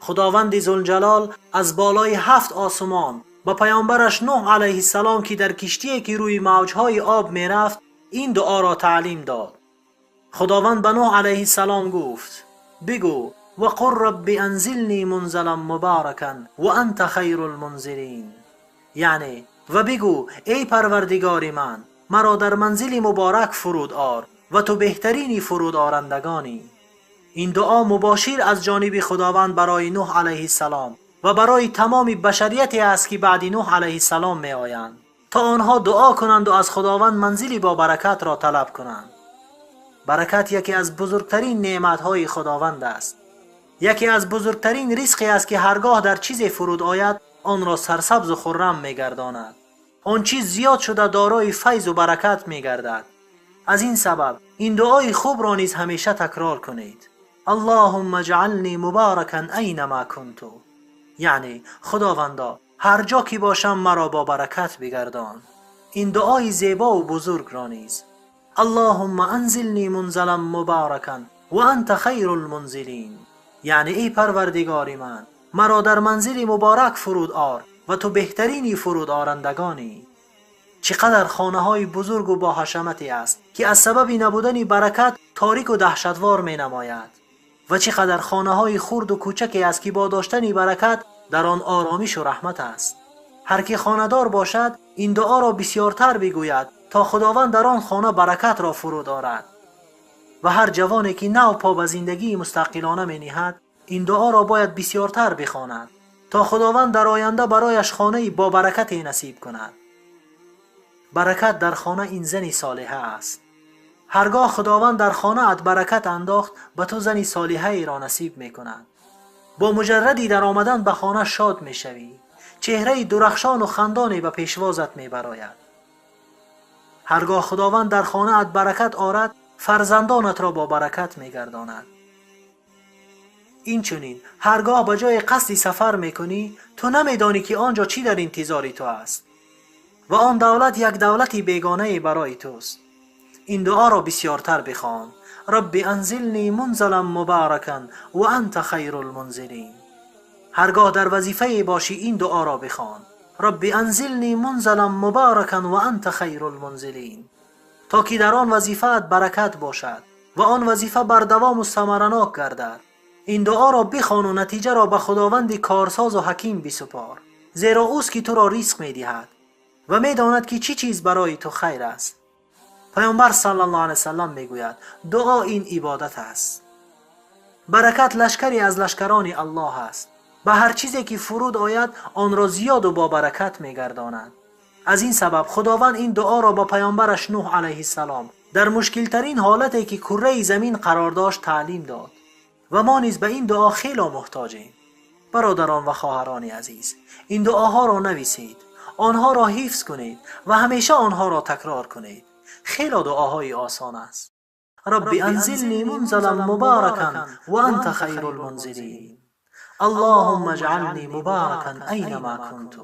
خداوند ذوالجلال از بالای 7 آسمان با پیامبرش نوح علیه السلام که در کشتی که روی موجهای آب می رفت این دعا را تعلیم داد. خداوند به نوح علیه السلام گفت: بگو وقل رب انزلنی منزلا مبارکا و انت خیر المنزلین. یعنی و بگو ای پروردگار من، مرا در منزل مبارک فرود آر و تو بهترینی فرود آرندگانی. این دعا مباشر از جانب خداوند برای نوح علیه السلام و برای تمام بشریتی است که بعد نوح علیه السلام می آیند تا آنها دعا کنند و از خداوند منزلی با برکت را طلب کنند. برکت یکی از بزرگترین نعمتهای خداوند است. یکی از بزرگترین رزقی است که هرگاه در چیزی فرود آید آن را سرسبز و خرم می گرداند. آن چیز زیاد شده دارای فیض و برکت می گردد. از این سبب این دعای خوب را نیز همیشه تکرار کنید. اللهم اجعلنی مبارکا اینما کنت. یعنی خداوندا هر جا که باشم مرا با برکت بگردان. این دعای زیبا و بزرگ را نیز. اللهم انزلنی منزلا مبارکا و انت خیر المنزلین. یعنی ای پروردگار من، مرا در منزل مبارک فرود آر و تو بهترینی فرود آرندگانی. چقدر خانه های بزرگ و با حشمتی است که از سبب نبودن برکت تاریک و دهشتوار می نماید و چقدر خانه های خرد و کوچکی است که با داشتن برکت در آن آرامش و رحمت است. هر کی خانه‌دار باشد این دعا را بسیارتر بگوید تا خداوند در آن خانه برکت را فرود آرد. و هر جوانی که نو پا به زندگی مستقلانه می نهد این دعا را باید بسیارتر بخواند تا خداوند در آینده برایش خانه با برکت نصیب کند. برکت در خانه این زنی صالحه است. هرگاه خداوند در خانه ات برکت انداخت به تو زنی صالحه ای را نصیب می کند. با مجردی در آمدن به خانه شاد می شوی. چهره درخشان و خندانی به پیشوازت می براید. هرگاه خداوند در خانه ات برکت آرد فرزندانت را با برکت می گرداند. این چنین هرگاه به جای قصدی سفر می کنی تو نمی دانی که آنجا چی در انتظار تو است و آن دولت یک دولتی بیگانه برای توست. این دعا را بسیارتر بخوان. رب انزلنی منزلا مبارکا و انت خیر المنزلین. هرگاه در وظیفه باشی این دعا را بخوان. رب انزلنی منزلا مبارکا و انت خیر المنزلین، تا که در آن وظیفه برکت باشد و آن وظیفه بر دوام و ثمرناک گردد. این دعا را بخوان و نتیجه را به خداوند کارساز و حکیم بسپار، زیرا اوست که تو را رزق می دهد و می داند که چی چیز برای تو خیر است. پیامبر صلی الله علیه وسلم می گوید دعا این عبادت است. برکت لشکری از لشکران الله است. به هر چیزی که فرود آید آن را زیاد و با برکت می گرداند. از این سبب خداوند این دعا را با پیامبرش نوح علیه السلام در مشکل ترین حالتی که کره زمین قرار داشت تعلیم داد و ما نیز به این دعا خیلی محتاجیم. برادران و خواهران عزیز، این دعاها را نویسید، آنها را حفظ کنید و همیشه آنها را تکرار کنید. خیلی دعاهای آسان است. رب انزلنی منزلا مبارکا و انت خیر المنزلین. اللهم اجعلنی مبارکا اینما کنت.